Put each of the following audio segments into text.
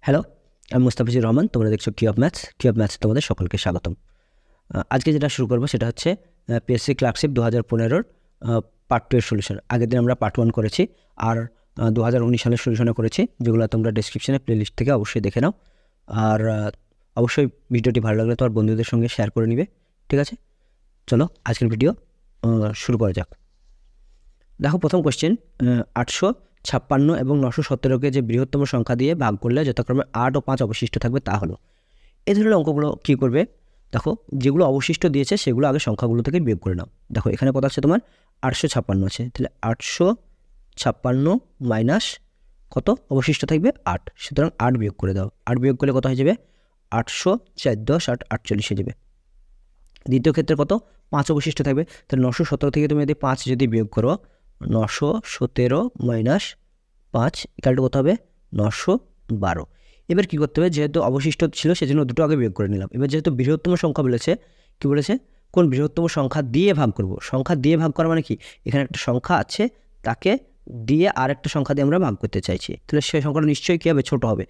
Hello, আমি মুস্তাফিজুর রহমান। তোমরা দেখছো কি অফ ম্যাথস তোমাদের সকলকে স্বাগতম। আজকে যেটা শুরু করবো সেটা হচ্ছে পিএসসি ক্লার্কশিপ 2015-র পার্ট 2 এর সলিউশন। আগের দিন আমরা পার্ট 1 করেছি, আর 2019 সালের সলিউশনে করেছি, যেগুলো তোমরা ডেসক্রিপশনে প্লেলিস্ট থেকে অবশ্যই দেখে নাও। আর অবশ্যই ভিডিওটি ভালো লাগলে তোমার বন্ধুদের সঙ্গে শেয়ার করে নিবে, ঠিক আছে? চলো আজকের ভিডিও শুরু করা যাক। দেখো, প্রথম কোশ্চেন, 856 এবং 917কে যে বৃহত্তম সংখ্যা দিয়ে ভাগ করলে যথাক্রমে 8 ও 5 অবশিষ্ট থাকবে তা হলো। এই ধরনের অঙ্কগুলো কী করবে? দেখো, যেগুলো অবশিষ্ট দিয়েছে সেগুলো আগে সংখ্যাগুলো থেকে বিয়োগ করে নাও। দেখো, এখানে কত আছে তোমার? 856 আছে, তাহলে 856 মাইনাস কত অবশিষ্ট থাকবে? 8। সুতরাং 8 বিয়োগ করে দাও। 8 বিয়োগ করলে কত হয়ে যাবে? 800, 4 10 8 48 হয়ে যাবে। দ্বিতীয় ক্ষেত্রে কত? 5 অবশিষ্ট থাকবে, তাহলে 917 থেকে তুমি যদি 5 যদি বিয়োগ করো, 917 মাইনাস 5 ইকুয়াল টু কত হবে? 912। এবার কী করতে হবে? যেহেতু অবশিষ্ট ছিল সেজন্য দুটো আগে বিয়োগ করে নিলাম। এবার যেহেতু বৃহত্তম সংখ্যা বলেছে, কী বলেছে? কোন বৃহত্তম সংখ্যা দিয়ে ভাগ করব। সংখ্যা দিয়ে ভাগ করা মানে কি? এখানে একটা সংখ্যা আছে, তাকে দিয়ে আরেকটা সংখ্যা দিয়ে আমরা ভাগ করতে চাইছি, তাহলে সেই সংখ্যাটা নিশ্চয়ই কী হবে? ছোটো হবে।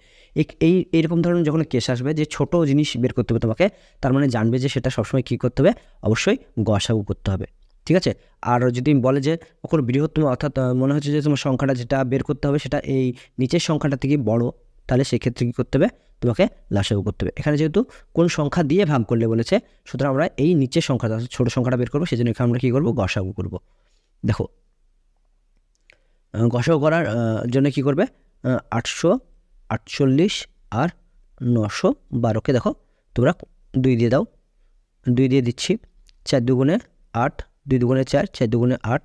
এইরকম ধরনের যখন কেস আসবে যে ছোট জিনিস বের করতে হবে তোমাকে, তার মানে জানবে যে সেটা সবসময় কী করতে হবে? অবশ্যই গসাগু করতে হবে, ঠিক আছে? আর যদি বলে যে কোনো বৃহত্তম, অর্থাৎ মনে হচ্ছে যে তোমার সংখ্যাটা যেটা বের করতে হবে সেটা এই নিচের সংখ্যাটা থেকে বড়, তাহলে সেক্ষেত্রে কী করতে হবে? তোমাকে লসাগু করতে হবে। এখানে যেহেতু কোন সংখ্যা দিয়ে ভাগ করলে বলেছে, সুতরাং আমরা এই নিচের সংখ্যাটা, ছোটো সংখ্যাটা বের করবো, সেজন্য এখানে আমরা কী করবো? গসাগু করবো। দেখো, গসাগু করার জন্য কী করবে? 848 আর 912কে দেখো তোমরা 2 দিয়ে দাও। 2 দিয়ে দিচ্ছি। 4 দুগুণে 8, 2 দুগুণে 4, 4 দুগুণে 8।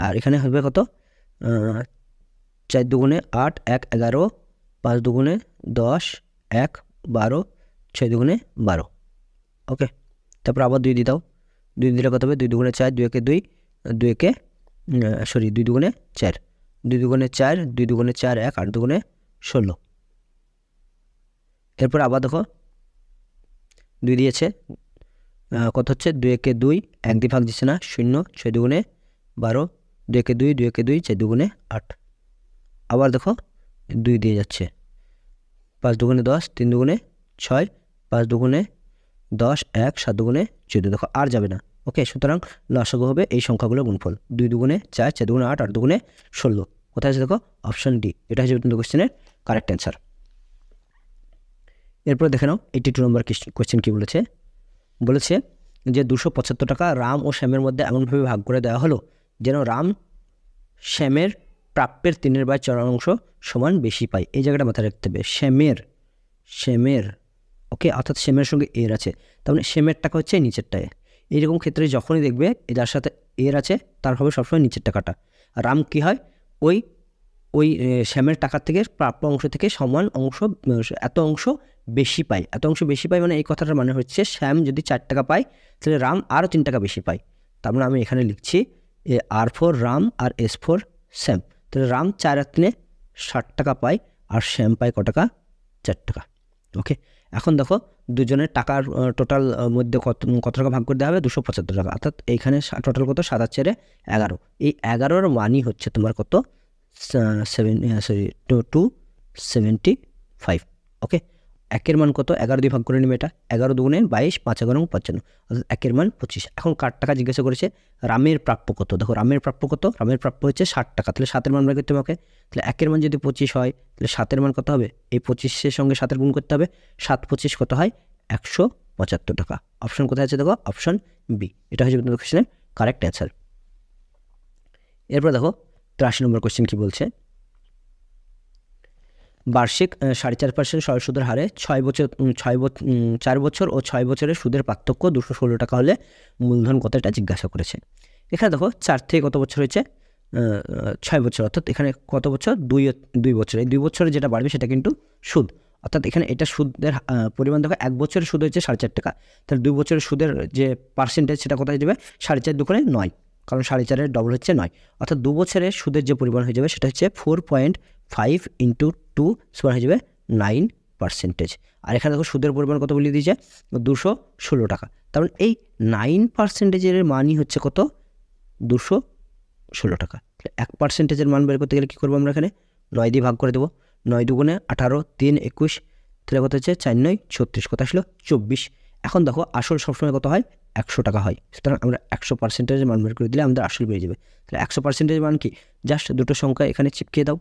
আর এখানে হবে কত? 4 দুগুণে 8, 1 11, 5 দুগুণে 10, 1 12, 6 দুগুণে 12। ওকে, তারপর আবার 2 দিয়ে দাও। 2 দিলে কত হবে? 2 দুগুণে 4, 2 একে 2, 2 একে 2 দুগুণে 4, 2 দুগুণে 4, 2 দুগুণে 4 1, 8 দুগুণে 16। এরপর আবার দেখো 2 দিয়েছে, কত হচ্ছে? 2 একে 2, 1 দিয়ে ভাগ দিচ্ছে না, 0, 6 দুগুণে 12, 2 একে 2, 2 একে 2, 4 দুগুণে 8। আবার দেখো 2 দিয়ে যাচ্ছে, 5 দুগুণে 10, 3 দুগুণে 6, 5 দুগুণে 10, 1 7 দুগুণে 14। দেখো আর যাবে না। ওকে, সুতরাং লসাগু হবে এই সংখ্যাগুলোর গুণফল। 2 দুগুণে 4, 4 দুগুণে 8, 8 দুগুণে 16। কোথায় আছে? দেখো অপশন ডি, এটা হচ্ছে কিন্তু কোশ্চেনের কারেক্ট অ্যান্সার। এরপর দেখে নাও 82 নম্বর কোশ্চেন কী বলেছে? বলেছে যে 275 টাকা রাম ও শ্যামের মধ্যে এমনভাবে ভাগ করে দেওয়া হলো যেন রাম শ্যামের প্রাপ্যের 3/4 অংশ সমান বেশি পায়। এই জায়গাটা মাথায় রাখতে হবে, শ্যামের। ওকে, অর্থাৎ শ্যামের সঙ্গে এর আছে, তার মানে শ্যামের টাকা হচ্ছে নিচেরটায়। এইরকম ক্ষেত্রে যখনই দেখবে যার সাথে এর আছে তার হবে সবসময় নিচের টাকাটা। আর রাম কী হয়? ওই শ্যামের টাকার থেকে প্রাপ্য অংশ থেকে সমান অংশ, এত অংশ বেশি পায়। এত অংশ বেশি পায় মানে এই কথাটার মানে হচ্ছে শ্যাম যদি 4 টাকা পায়, তাহলে রাম আরও 3 টাকা বেশি পায়। তার মানে আমি এখানে লিখছি R4 রাম আর S4 শ্যাম। তাহলে রাম 4 আর 3 60 টাকা পায়, আর শ্যাম পায় ক টাকা? 4 টাকা। ওকে, এখন দেখো দুজনের টাকার টোটাল মধ্যে কত টাকা ভাগ করে দেওয়া হবে? 275 টাকা। অর্থাৎ এইখানে টোটাল কত? 7 আর 4 11। এই 11-র মানই হচ্ছে তোমার কত? 275। ওকে, 1-এর মান কত? 11 দিয়ে ভাগ করে নেবে এটা। 11 দুগুণে 22, 5 11 55, অর্থাৎ 1-এর মান 25। এখন কার টাকা জিজ্ঞাসা করেছে? রামের প্রাপ্য কত? দেখো রামের প্রাপ্য কত? রামের প্রাপ্য হচ্ছে 60 টাকা। তাহলে 7-এর মান বের করতে হবে আমাকে। তাহলে 1-এর মান যদি 25 হয়, তাহলে 7-এর মান কত হবে? এই 25-এর সঙ্গে 7-এর গুণ করতে হবে। 7 25 কত হয়? 175 টাকা। অপশন কোথায় আছে? দেখো অপশন বি, এটা হচ্ছে কোশ্চেনের কারেক্ট অ্যান্সার। এরপর দেখো 83 নম্বর কোশ্চেন কী বলছে? বার্ষিক 4.5% সরল সুদের হারে 4 বছর ও 6 বছরের সুদের পার্থক্য 216 টাকা হলে মূলধন কত? এটা জিজ্ঞাসা করেছে। এখানে দেখো 4 থেকে কত বছর হয়েছে? 6 বছর, অর্থাৎ এখানে কত বছর? 2 বছর। এই 2 বছরে যেটা বাড়বে সেটা কিন্তু সুদ, অর্থাৎ এখানে এটা সুদের পরিমাণ দেখো 1 বছরের সুদ হচ্ছে 4.5 টাকা, তাহলে 2 বছরের সুদের যে পার্সেন্টেজ সেটা কোথায় যাবে? 4.5 দুগুণে 9, কারণ 4.5-এর ডবল হচ্ছে 9, অর্থাৎ 2 বছরের সুদের যে পরিমাণ হয়ে যাবে সেটা হচ্ছে 4.5 × 2 সমান হয়ে যাবে 9%। আর এখানে দেখো সুদের পরিমাণ কত বলে দিয়েছে? 216 টাকা। তার মানে এই 9%-এর মানই হচ্ছে কত? 216 টাকা। 1%-এর মান বের করতে গেলে কী করবো আমরা? এখানে 9 দিয়ে ভাগ করে দেবো। 9 দুগুণে 18, 3 21, তাহলে কত হচ্ছে 4 9 36, কত আসলো 24। এখন দেখো আসল সবসময় কত হয় 100 টাকা হয়, সুতরাং আমরা 100% মান বের করে দিলে আমাদের আসল বেরিয়ে যাবে। তাহলে 100% মান কি, জাস্ট দুটো সংখ্যা এখানে চিপকে দাও,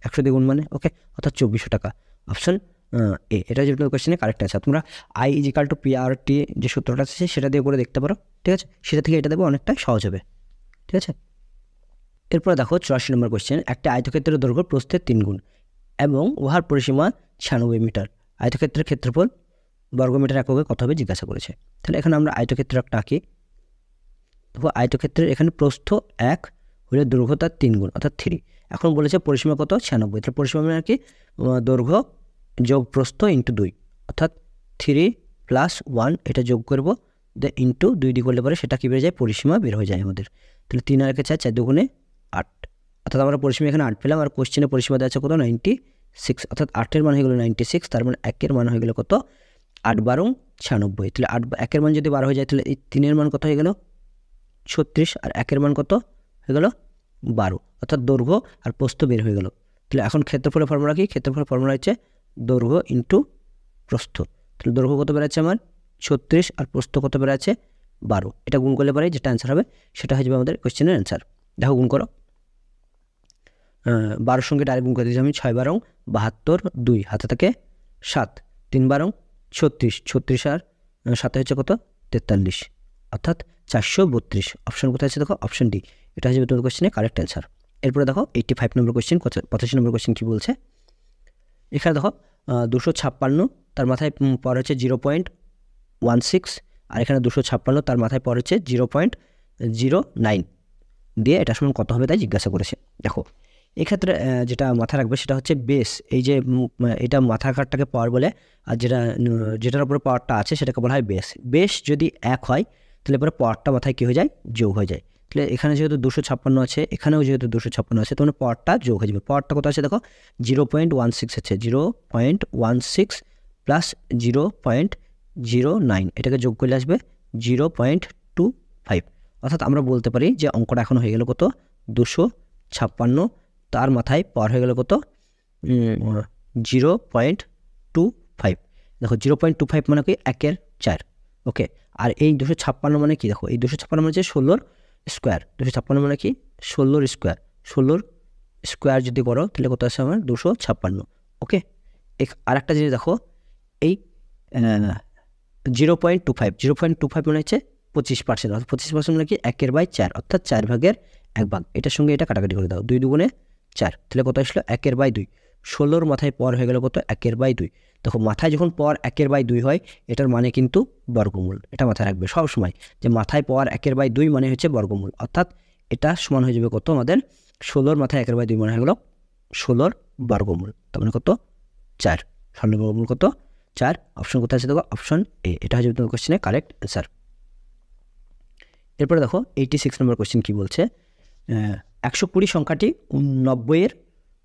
100 দিয়ে গুণ মানে, ওকে, অর্থাৎ 2400 টাকা। অপশন এ, এটা যেটা কোয়েশ্চেনে কারেক্ট আছে। তোমরা I = PRT যে সূত্রটা আছে সেটা দিয়ে করে দেখতে পারো, ঠিক আছে, সেটা থেকে এটা দেবো অনেকটা সহজ হবে, ঠিক আছে। এরপরে দেখো 84 নম্বর কোয়েশ্চেন, একটা আয়তক্ষেত্রের দৈর্ঘ্য প্রস্থের 3 গুণ এবং উহার পরিসীমা 96 মিটার, আয়তক্ষেত্রের ক্ষেত্রফল বর্গমিটার এককে কত হবে জিজ্ঞাসা করেছে। তাহলে এখানে আমরা আয়তক্ষেত্র একটা আঁকি। দেখো আয়তক্ষেত্রের এখানে প্রস্থ 1 হলে দৈর্ঘ্য তার 3 গুণ অর্থাৎ 3। এখন বলেছে পরিসীমা কত 96, তাহলে পরিসীমা মানে কি দৈর্ঘ্য যোগ প্রস্থ ইন্টু 2, অর্থাৎ 3 + 1 এটা যোগ করবো, ইন্টু 2 দিয়ে করলে পরে সেটা কী বেড়ে যায়, পরিসীমা বের হয়ে যায় আমাদের। তাহলে 3 আর 4, 4 দুগুণে 8, অর্থাৎ আমরা পরিসীমা এখানে 8 পেলাম, আর কোশ্চেনে পরিসীমা দেওয়া আছে কত 96, অর্থাৎ 8-এর মান হয়ে গেলো 96, তার মানে 1-এর মান হয়ে গেলো কত 8 × 12 = 96। তাহলে 1-এর মান যদি 12 হয়ে যায় তাহলে এই 3-এর মান কত হয়ে গেল 36, আর 1-এর মান কত হয়ে গেল 12, অর্থাৎ দৈর্ঘ্য আর প্রস্থ বের হয়ে গেল। তাহলে এখন ক্ষেত্রফলের ফর্মুলা কি, ক্ষেত্রফলের ফর্মুলা হচ্ছে দৈর্ঘ্য ইন্টু প্রস্থ। তাহলে দৈর্ঘ্য কত বেড়াচ্ছে আমার 36, আর প্রস্থ কত বেড়াচ্ছে 12, এটা গুণ করলে পরে যেটা অ্যান্সার হবে সেটা হয়ে যাবে আমাদের কোয়েশ্চেনের অ্যান্সার। দেখো গুণ করো, 12 সঙ্গে ডাইরেক্ট গুণ করে দিয়েছি আমি, 6 × 12 = 72, 2 হাতে থাকে 7, 3 × 12 = 36, 36 আর 7 হচ্ছে কত 43, অর্থাৎ 432। অপশন কোথায় আছে দেখো, অপশন ডি, এটা হচ্ছে তোমাদের কোয়েশ্চেনের কারেক্ট অ্যান্সার। এরপরে দেখো 85 নম্বর কোয়েশ্চেন, 85 নম্বর কোয়েশ্চেন কী বলছে, এখানে দেখো 256, তার মাথায় পর হচ্ছে 0.16, আর এখানে 256 তার মাথায় পর হচ্ছে 0.09 দিয়ে এটা সমান কত হবে তাই জিজ্ঞাসা করেছে। দেখো এক্ষেত্রে যেটা মাথায় রাখবে সেটা হচ্ছে বেস, এই যে এটা মাথার আকারটাকে পাওয়ার বলে, আর যেটার উপরে পাওয়ারটা আছে সেটাকে বলা হয় বেস। বেস যদি 1 হয় তাহলে পরে পাওয়ারটা মাথায় কী হয়ে যায়, যোগ হয়ে যায়। তাহলে এখানে যেহেতু 256 আছে, এখানেও যেহেতু 256 আছে, তখন পাওয়ারটা যোগ হয়ে যাবে। পাওয়ারটা কত আছে দেখো 0.16 আছে, 0.16 + 0.09, এটাকে যোগ করলে আসবে 0.25, অর্থাৎ আমরা বলতে পারি যে অঙ্কটা এখন হয়ে গেল কত 256, তার মাথায় পাওয়ার হয়ে গেল কত 0.25। দেখো 0.25 মানে কি 1/4, ওকে। আর এই 256 মানে কি, দেখো এই 256 মানে হচ্ছে 16 স্কোয়ার, 256 মানে কি 16 স্কোয়ার, 16 স্কোয়ার যদি করো তাহলে কত আসে আমার 256, ওকে। আর একটা জিনিস দেখো, এই 0.25 মানে হচ্ছে 25%, অর্থাৎ 25% মানে কি 1/4, অর্থাৎ 4/1 এটার সঙ্গে এটা কাটাকাটি করে দাও, 2 দুগুণে 4, তাহলে কত আসলো 1/2। 16-র মাথায় পর হয়ে গেল কত 1/2। দেখো মাথায় যখন পর 1/2 হয় এটার মানে কিন্তু বর্গমূল, এটা মাথায় রাখবে সব সময় যে মাথায় পর 1/2 মানে হচ্ছে বর্গমূল, অর্থাৎ এটা সমান হয়ে যাবে কত আমাদের 16-র মাথায় 1/2 মানে হয়ে গেল 16-র বর্গমূল, তার মানে কত 4, 16-র বর্গমূল কত 4। অপশন কোথায় আছে দেখো, অপশন এ, এটা হচ্ছে তোমার কোশ্চেনের কারেক্ট অ্যান্সার। এরপরে দেখো 86 নম্বর কোশ্চেন কী বলছে, 120 সংখ্যাটি 90-এর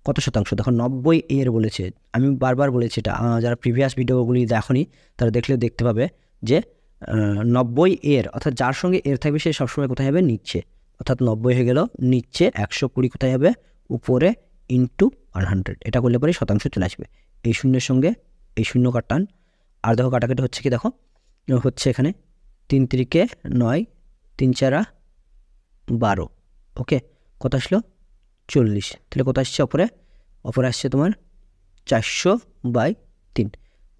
কত শতাংশ। দেখো 90-এর বলেছে, আমি বারবার বলেছি এটা, যারা প্রিভিয়াস ভিডিওগুলি দেখনি তারা দেখলে দেখতে পাবে যে 90-এর, অর্থাৎ যার সঙ্গে এর থাকবে সে সবসময় কোথায় হবে নিচে, অর্থাৎ 90 হয়ে গেল নিচে, 120 কোথায় হবে উপরে, ইন্টু 100, এটা করলে পরে শতাংশ চলে আসবে। এই শূন্যের সঙ্গে এই শূন্য কাটান, আর দেখো কাটাকাটি হচ্ছে কি, দেখো হচ্ছে এখানে 3 × 3 = 9, 3 × 4 = 12, ওকে, কত আসলো 40, তাহলে কত আসছে অপরে আসছে তোমার 400/3,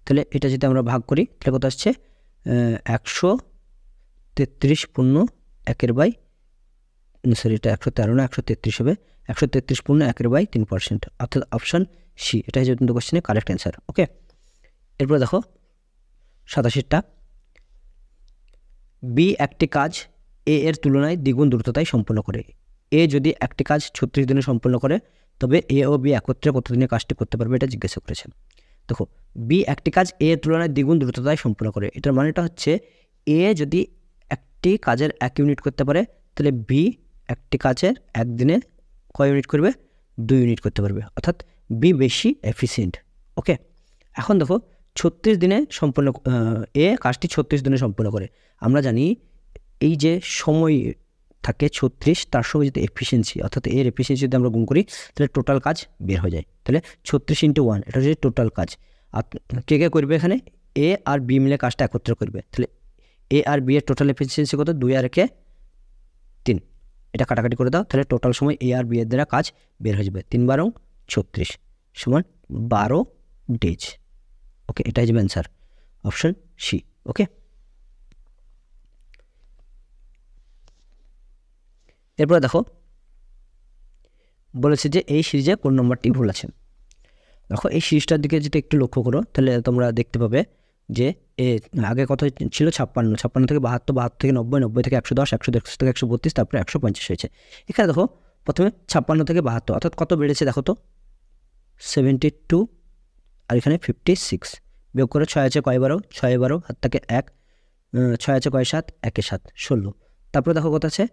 তাহলে এটা যদি আমরা ভাগ করি তাহলে কত আসছে 133 পূর্ণ 1/, সরি এটা 113 না 133 হবে, 133 পূর্ণ 1/3%, অর্থাৎ অপশন সি, এটা হচ্ছে কিন্তু কোশ্চেনের কারেক্ট অ্যান্সার, ওকে। এরপরে দেখো 87টা, বি একটি কাজ এ এর তুলনায় দ্বিগুণ দ্রুততায় সম্পন্ন করে। এ যদি একটি কাজ 36 দিনে সম্পন্ন করে তবে এ ও বি একত্রে কত দিনে কাজটি করতে পারবে এটা জিজ্ঞাসা করেছে। দেখো বি একটি কাজ এ এর তুলনায় দ্বিগুণ দ্রুততায় সম্পন্ন করে, এটার মানেটা হচ্ছে এ যদি একটি কাজের 1 ইউনিট করতে পারে তাহলে বি একটি কাজের একদিনে কয় ইউনিট করবে 2 ইউনিট করতে পারবে, অর্থাৎ বি বেশি এফিসিয়েন্ট, ওকে। এখন দেখো 36 দিনে সম্পন্ন, এ কাজটি 36 দিনে সম্পন্ন করে। আমরা জানি এই যে সময় থাকে 36, তার সঙ্গে যদি এফিসিয়েন্সি অর্থাৎ এর এফিসিয়েন্সি যদি আমরা গুণ করি তাহলে টোটাল কাজ বের হয়ে যায়। তাহলে 36 × 1 এটা হচ্ছে টোটাল কাজ। আর কে কে করবে এখানে? এ আর বি মিলে কাজটা একত্রে করবে। তাহলে এ আর বি এর টোটাল এফিসিয়েন্সি কত? 2 আর 1 3, এটা কাটাকাটি করে দাও, তাহলে টোটাল সময় এ আর বি এর দ্বারা কাজ বের হয়ে যাবে। 3 × 12 36 সমান 12 ডেজ। ওকে, এটা হয়ে যাবে অ্যান্সার, অপশন সি। ওকে, এরপরে দেখো বলেছে যে এই সিরিজে কোন নম্বরটি ভুল আছে। দেখো এই সিরিজটার দিকে যদি একটু লক্ষ্য করো তাহলে তোমরা দেখতে পাবে যে আগে কত ছিল? 56, 56 থেকে 72, 72 থেকে 90, 90 থেকে 110, 110 থেকে 132, তারপরে 150 হয়েছে। এখানে দেখো প্রথমে 56 থেকে 72 অর্থাৎ কত বেড়েছে দেখো তো? 72, আর এখানে 56। বিয়োগ করে 6 আছে কয় 12? 6 12, হাত থেকে 1, 6 আছে কয় 7? 1 7, 16। তারপরে দেখো কত আছে?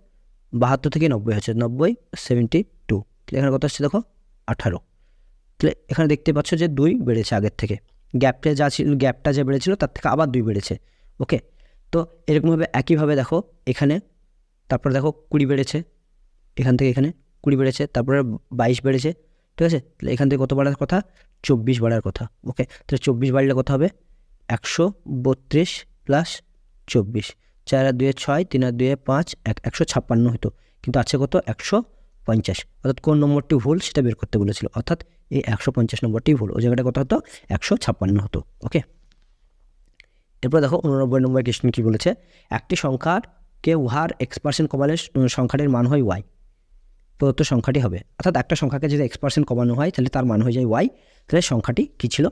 72 থেকে 90 হচ্ছে 90, 72। এখানে কত আসছে দেখো? 18। তাহলে এখানে দেখতে পাচ্ছ যে 2 বেড়েছে আগের থেকে, গ্যাপটা যা ছিল, গ্যাপটা যা বেড়েছিল তার থেকে আবার 2 বেড়েছে। ওকে, তো এরকমভাবে একইভাবে দেখো এখানে, তারপরে দেখো 20 বেড়েছে, এখান থেকে এখানে 20 বেড়েছে, তারপরে 22 বেড়েছে। ঠিক আছে, তাহলে এখান থেকে কত বাড়ার কথা? 24 বাড়ার কথা। ওকে, তাহলে 24 বাড়লে কত হবে? 132 প্লাস 24, 4 আর 2 6, 3 আর 2 5, 156 হতো, কিন্তু আছে কত? 150। অর্থাৎ কোন নম্বরটি ভুল সেটা বের করতে বলেছিল, অর্থাৎ এই 150 নম্বরটি ভুল, ওই জায়গাটা কত হতো? 156 হতো। ওকে, এরপর দেখো 89 নম্বর কোয়েশ্চেন কী বলেছে? একটি সংখ্যাকে উহার x% কমালে সংখ্যাটির মান হয় y, প্রদত্ত সংখ্যাটি হবে। অর্থাৎ একটা সংখ্যাকে যদি x% কমানো হয় তাহলে তার মান হয়ে যায় y, তাহলে সংখ্যাটি কী ছিল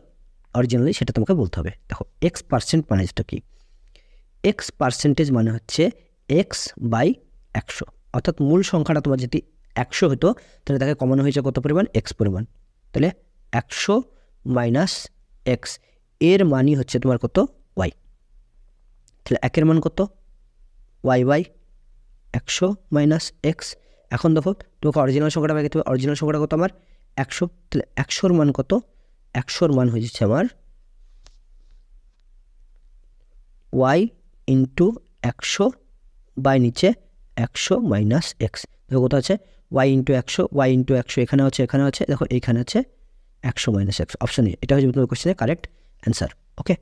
অরিজিনালি সেটা তোমাকে বলতে হবে। দেখো x% মানে যেটা কি? x% মানে হচ্ছে x/100, অর্থাৎ মূল সংখ্যাটা তোমার যদি 100 হতো তাহলে তাকে কমানো হয়েছে কত পরিমাণ? x পরিমাণ। তাহলে 100 মাইনাস x, এর মানই হচ্ছে তোমার কত? y। তাহলে 1 এর মান কত? y/, 100 minus x। এখন দেখো তোমাকে অরিজিনাল সংখ্যাটা পেয়ে গেতে হবে, অরিজিনাল সংখ্যাটা কত আমার? 100। তাহলে 100-র মান কত? 100-র মান হয়ে যাচ্ছে আমার y ইন্টু 100 বাই নিচে 100 মাইনাস এক্স। দেখো কোথাও আছে y ইন্টু 100, y ইন্টু 100 এখানে আছে, এখানে আছে, দেখো এইখানে আছে 100 মাইনাস এক্স, অপশন এ, এটা হচ্ছে তোমার কোশ্চেনের কারেক্ট অ্যান্সার। ওকে,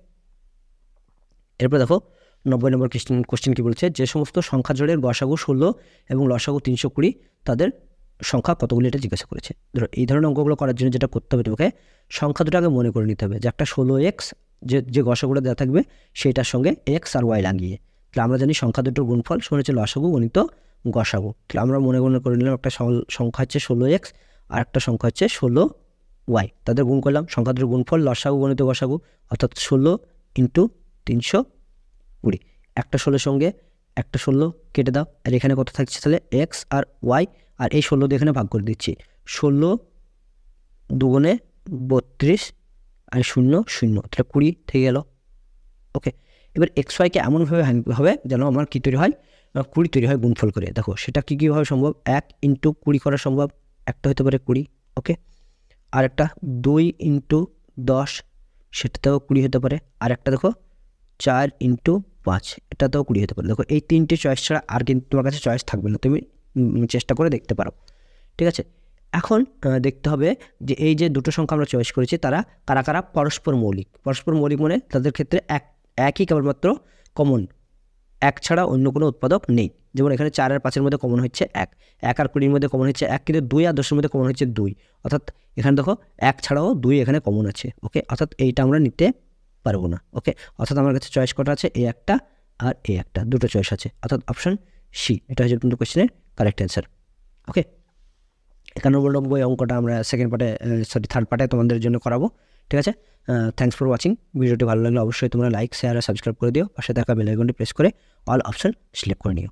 এরপর দেখো 90 নম্বর কোশ্চেন কি বলছে? যে সমস্ত সংখ্যা জোড়ের গসাগু 16 এবং লসাগু 320 তাদের সংখ্যা কতগুলি এটা জিজ্ঞাসা করেছে। ধরো এই ধরনের অঙ্কগুলো করার জন্য যেটা করতে হবে তোমাকে, সংখ্যা দুটো আগে মনে করে নিতে হবে যে একটা 16x যে গসাগুলো দেওয়া থাকবে সেটার সঙ্গে x আর y লাগিয়ে, তাহলে আমরা জানি সংখ্যা দুটোর গুণফল সমান হচ্ছে লসাগু গণিত গসাগু। তাহলে আমরা মনে করে নিলাম একটা সংখ্যা হচ্ছে 16x আর একটা সংখ্যা হচ্ছে 16y, তাদের গুণ করলাম, সংখ্যা দুটোর গুণফল লসাগু গণিত গসাগু, অর্থাৎ 16 ইন্টু 320। একটা 16 সঙ্গে একটা 16 কেটে দাও, আর এখানে কত থাকছে? তাহলে x আর y, আর এই 16 দিয়ে এখানে ভাগ করে দিচ্ছি, 16 দুগুণে 32 আর 0 0, তাহলে 20 থেকে গেল। ওকে, এবার xyকে এমনভাবে ভাঙতে হবে যেন আমার কী তৈরি হয়? 20 তৈরি হয় গুণফল করে। দেখো সেটা কীভাবে সম্ভব? 1 ইন্টু 20 করা সম্ভব, একটা হতে পারে 20। ওকে, আর একটা 2 ইন্টু 10, সেটাতেও 20 হতে পারে, আর একটা দেখো 4 ইন্টু 5, এটাতেও 20 হতে পারে। দেখো এই 3টে চয়েস ছাড়া আর কিন্তু তোমার কাছে চয়েস থাকবে না, তুমি চেষ্টা করে দেখতে পারো। ঠিক আছে, এখন দেখতে হবে যে এই যে দুটো সংখ্যা আমরা চয়েস করেছি তারা কারা কারা পরস্পর মৌলিক। পরস্পর মৌলিক মানে তাদের ক্ষেত্রে একই কেবলমাত্র কমন, 1 ছাড়া অন্য কোনো উৎপাদক নেই। যেমন এখানে 4 আর 5-এর মধ্যে কমন হচ্ছে 1, 1 আর 20-র মধ্যে কমন হচ্ছে 1, কিন্তু 2 আর 10-এর মধ্যে কমন হচ্ছে 2, অর্থাৎ এখানে দেখো 1 ছাড়াও 2 এখানে কমন আছে। ওকে, অর্থাৎ এইটা আমরা নিতে পারবো না। ওকে, অর্থাৎ আমার কাছে চয়েস কটা আছে? এই একটা আর এই একটা, দুটো চয়েস আছে, অর্থাৎ অপশন সি, এটা হচ্ছে কিন্তু কোয়েশ্চেনের কারেক্ট অ্যান্সার। ওকে, 91 অঙ্কটা আমরা থার্ড পার্টে তোমাদের জন্য করাবো। ঠিক আছে, থ্যাংকস ফর ওয়াচিং। ভিডিওটি ভালো লাগলে অবশ্যই তোমরা লাইক, শেয়ার আর সাবস্ক্রাইব করে দিও, পাশে থাকা বেল আইকনটি প্রেস করে অল অপশন সিলেক্ট করে নিও।